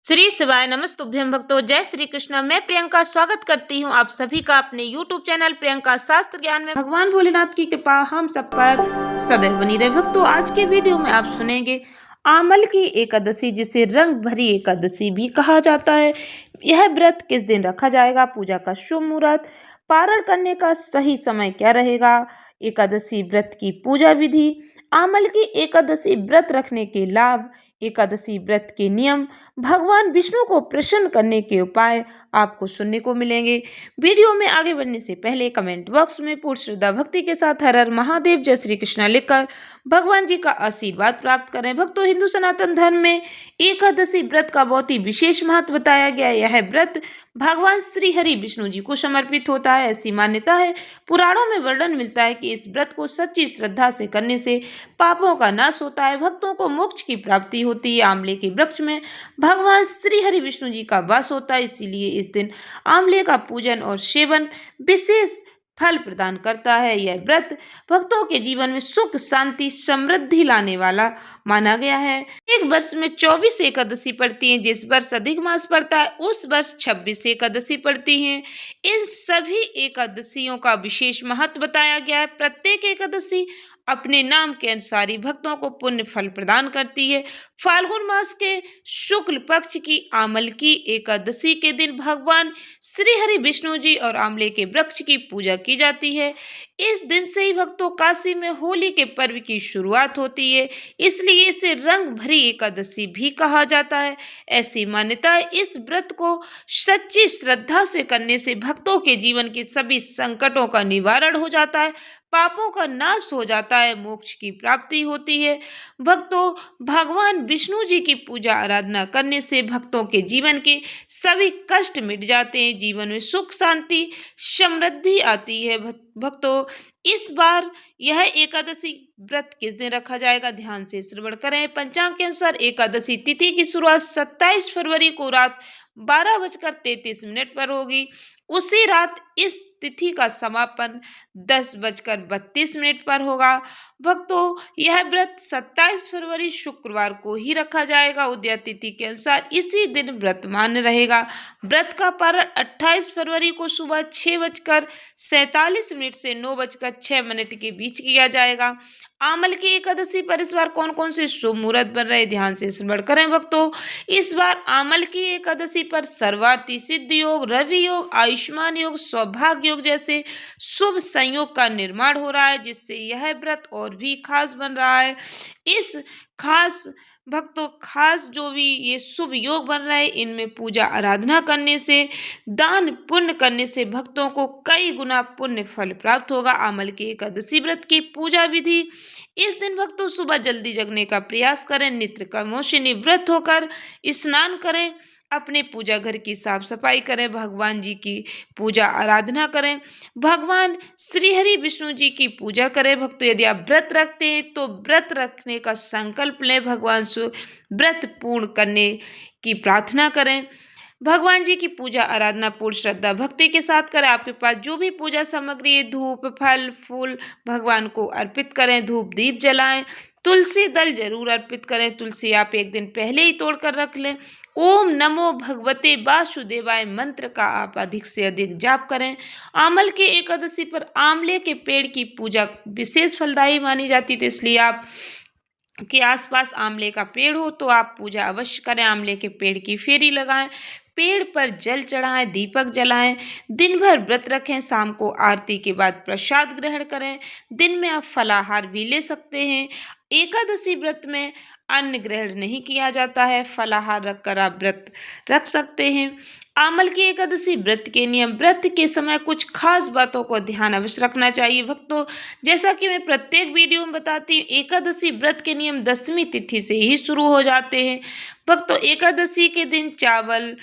श्री शिवाय नमस्तुभ्यं भक्तों। जय श्री कृष्ण। मैं प्रियंका स्वागत करती हूँ आप सभी का अपने YouTube चैनल प्रियंका शास्त्र ज्ञान में। भगवान भोलेनाथ की कृपा हम सब पर सदैव बनी रहे। भक्तों, आज के वीडियो में आप सुनेंगे आमल की एकादशी, जिसे रंग भरी एकादशी भी कहा जाता है। यह व्रत किस दिन रखा जाएगा, पूजा का शुभ मुहूर्त, पारण करने का सही समय क्या रहेगा, एकादशी व्रत की पूजा विधि, आमल की एकादशी व्रत रखने के लाभ, एकादशी व्रत के नियम, भगवान विष्णु को प्रसन्न करने के उपाय आपको सुनने को मिलेंगे। वीडियो में आगे बढ़ने से पहले कमेंट बॉक्स में पूर्ण श्रद्धा भक्ति के साथ हर हर महादेव जय श्री कृष्णा लिखकर भगवान जी का आशीर्वाद प्राप्त करें। भक्तों, हिंदू सनातन धर्म में एकादशी व्रत का बहुत ही विशेष महत्व बताया गया है। यह व्रत भगवान श्री हरि विष्णु जी को समर्पित होता है, ऐसी मान्यता है। पुराणों में वर्णन मिलता है कि इस व्रत को सच्ची श्रद्धा से करने से पापों का नाश होता है, भक्तों को मोक्ष की प्राप्ति होती है। आंवले के वृक्ष में भगवान श्री हरि विष्णु जी का वास होता है, इसीलिए इस दिन आंवले का पूजन और सेवन विशेष फल प्रदान करता है। यह व्रत भक्तों के जीवन में सुख शांति समृद्धि लाने वाला माना गया है। एक वर्ष में 24 एकादशी पड़ती हैं। जिस वर्ष अधिक मास पड़ता है उस वर्ष 26 एकादशी पड़ती हैं। इन सभी एकादशियों का विशेष महत्व बताया गया है। प्रत्येक एकादशी अपने नाम के अनुसार ही भक्तों को पुण्य फल प्रदान करती है। फाल्गुन मास के शुक्ल पक्ष की आमल की एकादशी के दिन भगवान श्री हरि विष्णु जी और आंवले के वृक्ष की पूजा की जाती है। इस दिन से ही भक्तों काशी में होली के पर्व की शुरुआत होती है, इसलिए इसे रंग भरी एकादशी भी कहा जाता है। ऐसी मान्यता है, इस व्रत को सच्ची श्रद्धा से करने से भक्तों के जीवन के सभी संकटों का निवारण हो जाता है, पापों का नाश हो जाता है, मोक्ष की प्राप्ति होती है। भक्तों, भगवान विष्णु जी की पूजा आराधना करने से भक्तों के जीवन के सभी कष्ट मिट जाते हैं, जीवन में सुख शांति समृद्धि आती है। भक्तों, इस बार यह एकादशी व्रत किस दिन रखा जाएगा, ध्यान से श्रवण करें। पंचांग के अनुसार एकादशी तिथि की शुरुआत 27 फरवरी को रात 12:33 पर होगी। उसी रात इस तिथि का समापन 10:32 पर होगा। भक्तों, यह व्रत 27 फरवरी शुक्रवार को ही रखा जाएगा। उदय तिथि के अनुसार इसी दिन व्रत मान्य रहेगा। व्रत का पारण 28 फरवरी को सुबह 6:47 से 9:06 के बीच किया जाएगा। आमल की एकादशी पर इस बार कौन कौन से शुभ मुहूर्त बन रहे, ध्यान से श्रवण करें। भक्तों, इस बार आमल की एकादशी पर सर्वार्थी सिद्ध योग, रवि योग, आयुष्मान योग, सौभाग्य योग जैसे शुभ संयोग का निर्माण हो रहा है, जिससे यह व्रत और भी खास बन रहा है। इस खास भक्तों खास जो भी ये शुभ योग बन रहा है, इनमें पूजा आराधना करने से, दान पुण्य करने से भक्तों को कई गुना पुण्य फल प्राप्त होगा। आमल की एकादशी व्रत की पूजा विधि, इस दिन भक्तों सुबह जल्दी जगने का प्रयास करें, नित्य कर्मों से निवृत्त होकर स्नान करें, अपने पूजा घर की साफ सफाई करें, भगवान जी की पूजा आराधना करें, भगवान श्री हरि विष्णु जी की पूजा करें। भक्तों, यदि आप व्रत रखते हैं तो व्रत रखने का संकल्प लें, भगवान से व्रत पूर्ण करने की प्रार्थना करें, भगवान जी की पूजा आराधना पूर्ण श्रद्धा भक्ति के साथ करें। आपके पास जो भी पूजा सामग्री है, धूप फल फूल भगवान को अर्पित करें, धूप दीप जलाएं, तुलसी दल जरूर अर्पित करें। तुलसी आप एक दिन पहले ही तोड़ कर रख लें। ओम नमो भगवते वासुदेवाय मंत्र का आप अधिक से अधिक जाप करें। आमल के एकादशी पर आंवले के पेड़ की पूजा विशेष फलदायी मानी जाती है, तो इसलिए आप के आसपास आंवले का पेड़ हो तो आप पूजा अवश्य करें। आंवले के पेड़ की फेरी लगाएं, पेड़ पर जल चढ़ाएं, दीपक जलाएं, दिन भर व्रत रखें, शाम को आरती के बाद प्रसाद ग्रहण करें। दिन में आप फलाहार भी ले सकते हैं। एकादशी व्रत में अन्न ग्रहण नहीं किया जाता है, फलाहार रखकर आप व्रत रख सकते हैं। आमल की एकादशी व्रत के नियम, व्रत के समय कुछ खास बातों को ध्यान अवश्य रखना चाहिए। भक्तों, जैसा कि मैं प्रत्येक वीडियो में बताती हूँ, एकादशी व्रत के नियम दशमी तिथि से ही शुरू हो जाते हैं। भक्तों, एकादशी के दिन चावल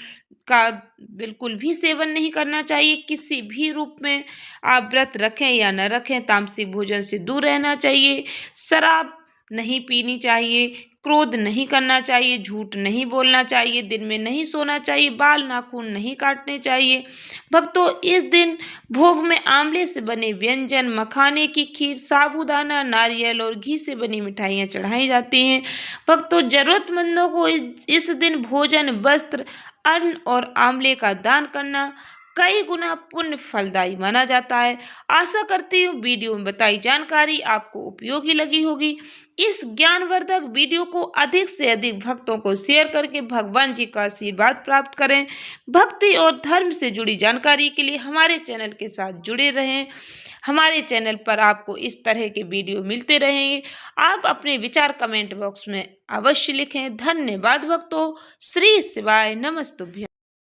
का बिल्कुल भी सेवन नहीं करना चाहिए। किसी भी रूप में आप व्रत रखें या न रखें, तामसिक भोजन से दूर रहना चाहिए, शराब नहीं पीनी चाहिए, क्रोध नहीं करना चाहिए, झूठ नहीं बोलना चाहिए, दिन में नहीं सोना चाहिए, बाल नाखून नहीं काटने चाहिए। भक्तों, इस दिन भोग में आंवले से बने व्यंजन, मखाने की खीर, साबूदाना, नारियल और घी से बनी मिठाइयाँ चढ़ाई जाती हैं। भक्तों, जरूरतमंदों को इस दिन भोजन, वस्त्र, अन्न और आंवले का दान करना कई गुना पुण्य फलदायी माना जाता है। आशा करती हूँ वीडियो में बताई जानकारी आपको उपयोगी लगी होगी। इस ज्ञानवर्धक वीडियो को अधिक से अधिक भक्तों को शेयर करके भगवान जी का आशीर्वाद प्राप्त करें। भक्ति और धर्म से जुड़ी जानकारी के लिए हमारे चैनल के साथ जुड़े रहें। हमारे चैनल पर आपको इस तरह के वीडियो मिलते रहेंगे। आप अपने विचार कमेंट बॉक्स में अवश्य लिखें। धन्यवाद भक्तों। श्री शिवाय नमस्तुभ्यं।